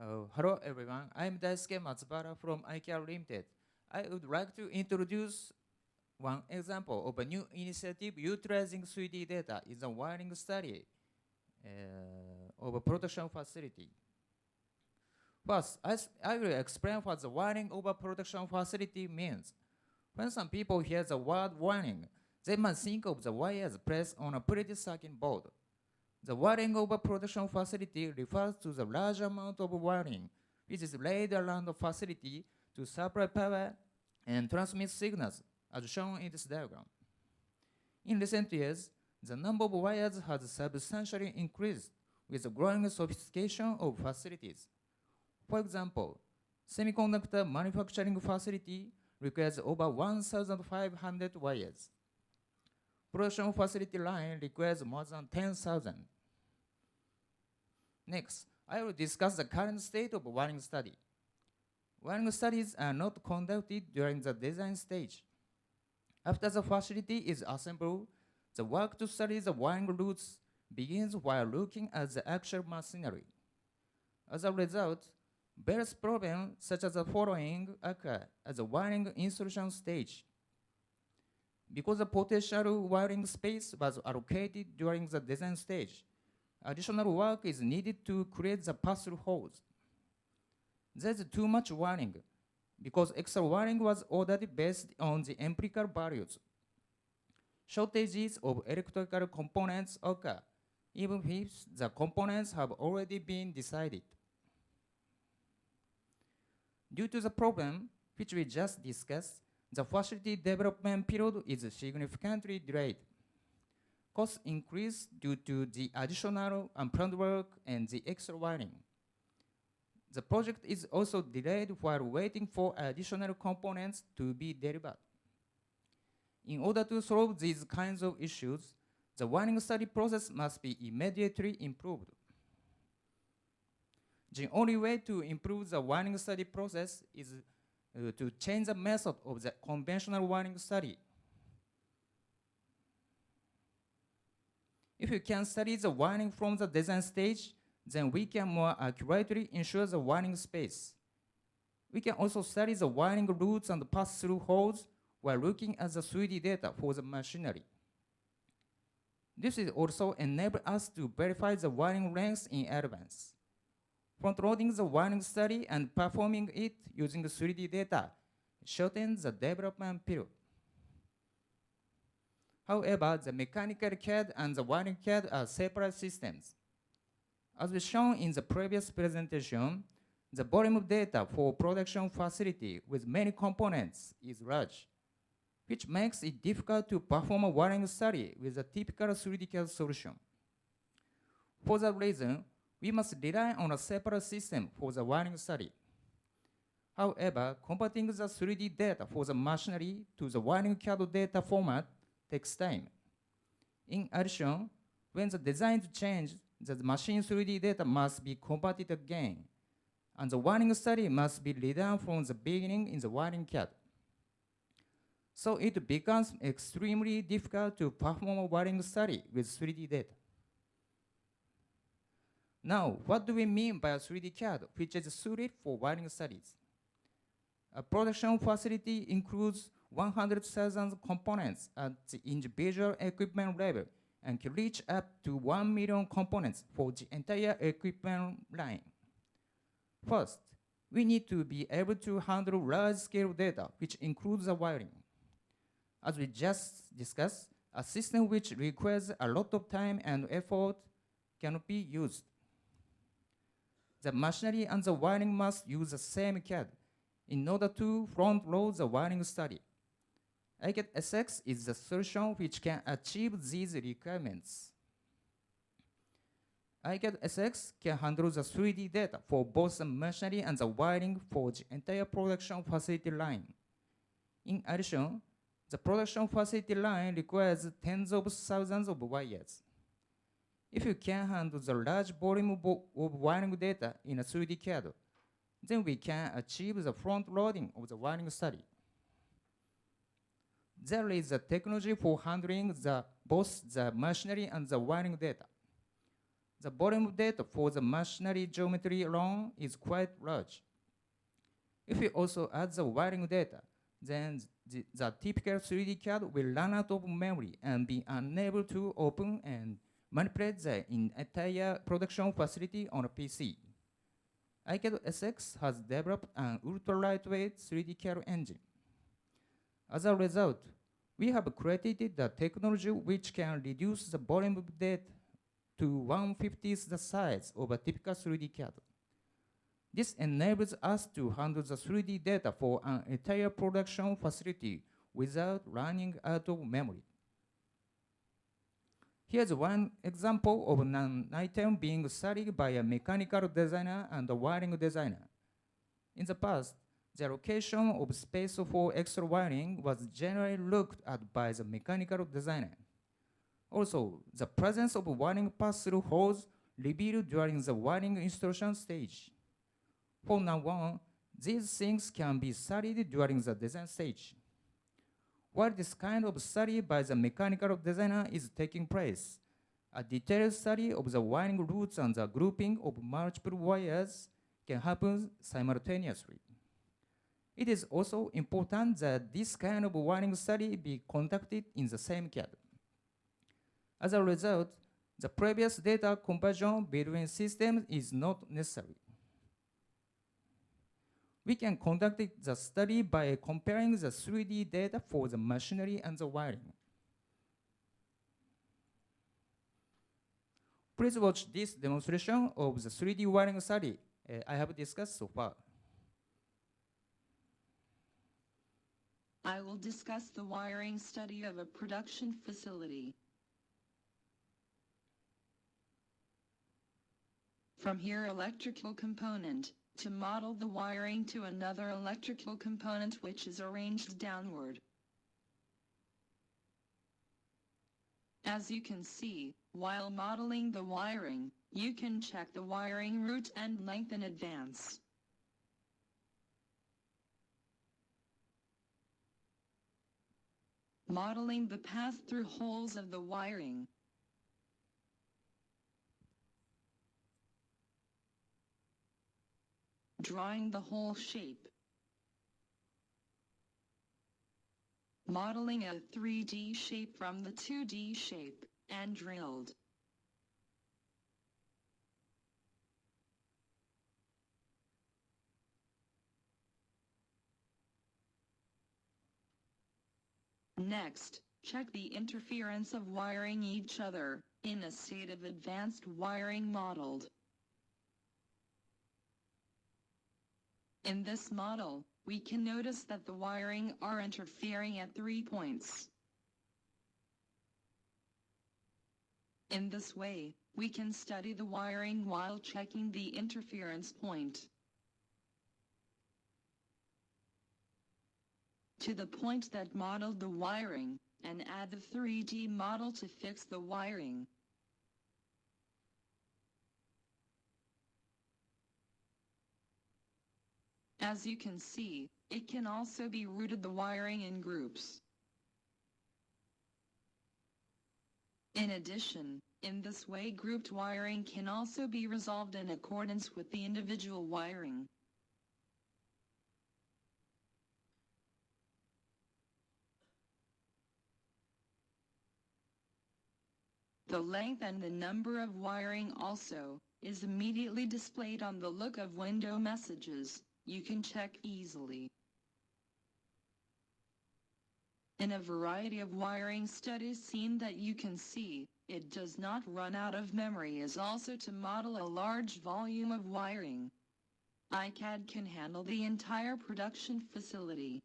Hello everyone, I'm Daisuke Matsubara from ICAD Limited. I would like to introduce one example of a new initiative utilizing 3D data in the wiring study of a production facility. First, I will explain what the wiring of a production facility means. When some people hear the word wiring, they might think of the wires placed on a printed circuit board. The wiring of a production facility refers to the large amount of wiring which is laid around the facility to supply power and transmit signals, as shown in this diagram. In recent years, the number of wires has substantially increased with the growing sophistication of facilities. For example, semiconductor manufacturing facility requires over 1,500 wires. Production facility line requires more than 10,000. Next, I will discuss the current state of wiring study. Wiring studies are not conducted during the design stage. After the facility is assembled, the work to study the wiring routes begins while looking at the actual machinery. As a result, various problems such as the following occur at the wiring installation stage. Because the potential wiring space was allocated during the design stage, additional work is needed to create the pass-through holes. There's too much wiring because extra wiring was ordered based on the empirical values. Shortages of electrical components occur, even if the components have already been decided. Due to the problem which we just discussed, the facility development period is significantly delayed. Costs increase due to the additional unplanned work and the extra wiring. The project is also delayed while waiting for additional components to be delivered. In order to solve these kinds of issues, the wiring study process must be immediately improved. The only way to improve the wiring study process is to change the method of the conventional wiring study. If we can study the wiring from the design stage, then we can more accurately ensure the wiring space. We can also study the wiring routes and pass-through holes while looking at the 3D data for the machinery. This will also enable us to verify the wiring lengths in advance. Front-loading the wiring study and performing it using 3D data shortens the development period. However, the mechanical CAD and the wiring CAD are separate systems. As was shown in the previous presentation, the volume of data for production facility with many components is large, which makes it difficult to perform a wiring study with a typical 3D CAD solution. For that reason, we must rely on a separate system for the wiring study. However, converting the 3D data for the machinery to the wiring CAD data format takes time. In addition, when the design changes, the machine 3D data must be converted again, and the wiring study must be redone from the beginning in the wiring CAD. So it becomes extremely difficult to perform a wiring study with 3D data. Now, what do we mean by a 3D CAD which is suited for wiring studies? A production facility includes 100,000 components at the individual equipment level and can reach up to 1 million components for the entire equipment line. First, we need to be able to handle large-scale data, which includes the wiring. As we just discussed, a system which requires a lot of time and effort cannot be used. The machinery and the wiring must use the same CAD in order to front-load the wiring study. ICAD SX is the solution which can achieve these requirements. ICAD SX can handle the 3D data for both the machinery and the wiring for the entire production facility line. In addition, the production facility line requires tens of thousands of wires. If you can handle the large volume of wiring data in a 3D CAD, then we can achieve the front-loading of the wiring study. There is a technology for handling both the machinery and the wiring data. the volume of data for the machinery geometry alone is quite large. If we also add the wiring data, then the typical 3D CAD will run out of memory and be unable to open and manipulate the entire production facility on a PC. ICAD SX has developed an ultra-lightweight 3D CAD engine. As a result, we have created the technology which can reduce the volume of data to 1/50th the size of a typical 3D CAD. This enables us to handle the 3D data for an entire production facility without running out of memory. Here's one example of an item being studied by a mechanical designer and a wiring designer. In the past, the location of space for extra wiring was generally looked at by the mechanical designer. Also, the presence of wiring pass-through holes revealed during the wiring installation stage. From now on, these things can be studied during the design stage. While this kind of study by the mechanical designer is taking place, a detailed study of the wiring routes and the grouping of multiple wires can happen simultaneously. It is also important that this kind of wiring study be conducted in the same CAD. As a result, the previous data conversion between systems is not necessary. We can conduct the study by comparing the 3D data for the machinery and the wiring. Please watch this demonstration of the 3D wiring study I have discussed so far. I will discuss the wiring study of a production facility. From here, electrical component, to model the wiring to another electrical component which is arranged downward. As you can see, while modeling the wiring, you can check the wiring route and length in advance. Modeling the pass-through holes of the wiring. Drawing the hole shape. Modeling a 3D shape from the 2D shape, and drilled. Next, check the interference of wiring each other, in a state of advanced wiring modeled. In this model, we can notice that the wiring are interfering at 3 points. In this way, we can study the wiring while checking the interference point. To the point that modeled the wiring, and add the 3D model to fix the wiring. As you can see, it can also be routed the wiring in groups. In addition, in this way grouped wiring can also be resolved in accordance with the individual wiring. The length and the number of wiring also is immediately displayed on the look of window messages. You can check easily. In a variety of wiring studies seen that you can see, it does not run out of memory is also to model a large volume of wiring. ICAD can handle the entire production facility.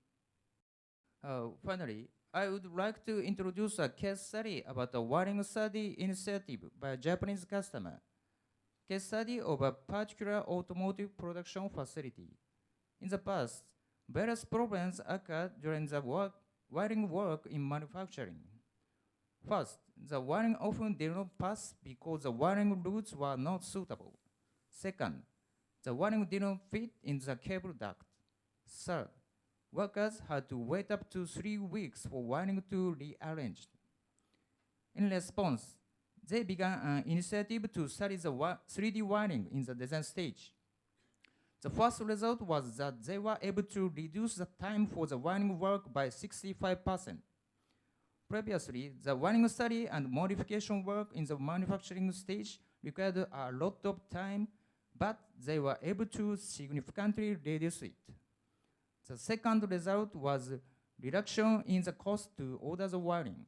Finally, I would like to introduce a case study about a wiring study initiative by a Japanese customer. Case study of a particular automotive production facility. In the past, various problems occurred during the wiring work in manufacturing. First, the wiring often did not pass because the wiring routes were not suitable. Second, the wiring did not fit in the cable duct. Third, workers had to wait up to 3 weeks for wiring to rearrange. In response, They began an initiative to study the 3D wiring in the design stage. The first result was that they were able to reduce the time for the wiring work by 65%. Previously, the wiring study and modification work in the manufacturing stage required a lot of time, but they were able to significantly reduce it. The second result was reduction in the cost to order the wiring.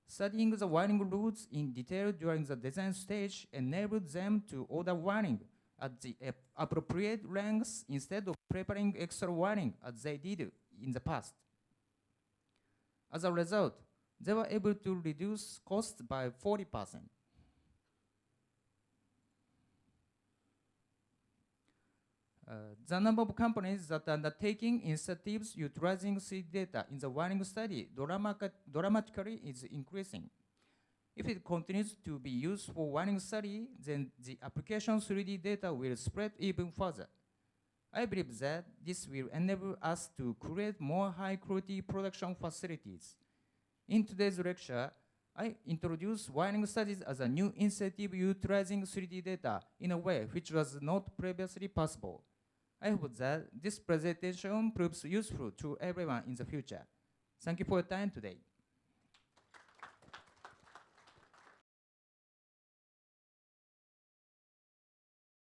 Studying the wiring routes in detail during the design stage enabled them to order wiring at the appropriate lengths instead of preparing extra wiring as they did in the past. As a result, they were able to reduce costs by 40%. The number of companies that are undertaking initiatives utilizing 3D data in the wiring study dramatically is increasing. If it continues to be used for wiring study, then the application 3D data will spread even further. I believe that this will enable us to create more high-quality production facilities. In today's lecture, I introduced wiring studies as a new initiative utilizing 3D data in a way which was not previously possible. I hope that this presentation proves useful to everyone in the future. Thank you for your time today.